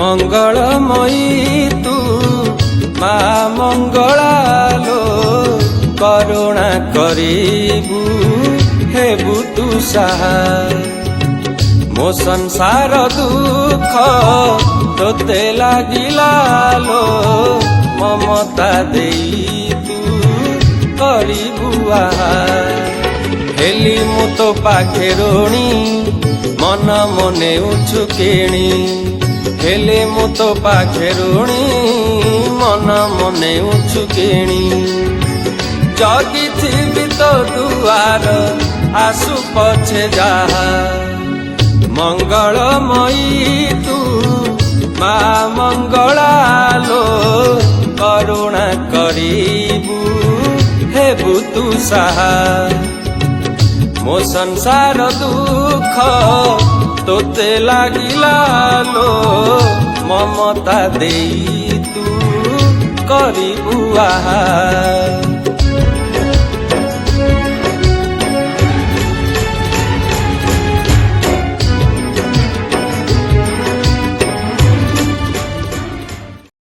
मंगलमयी तू मा मंगलालो करुणा करिबु हेबु तू सहाय मो संसार दुख तोते लागिलालो ममता देई तू करिबु आहार हेली मु तो पाखे ऋणी मन मने उछुकेणी हेले मु तो पाखे ऋणी मन मने उछुकेणी जगिथिबि तो दुआर आसु पछे जाहा मंगलमयी तू मा मंगलालो करुणा करिबु हेबु तू सहाय मो संसार दुख तोते लागिलालो ममता देई तू करिबु आहार।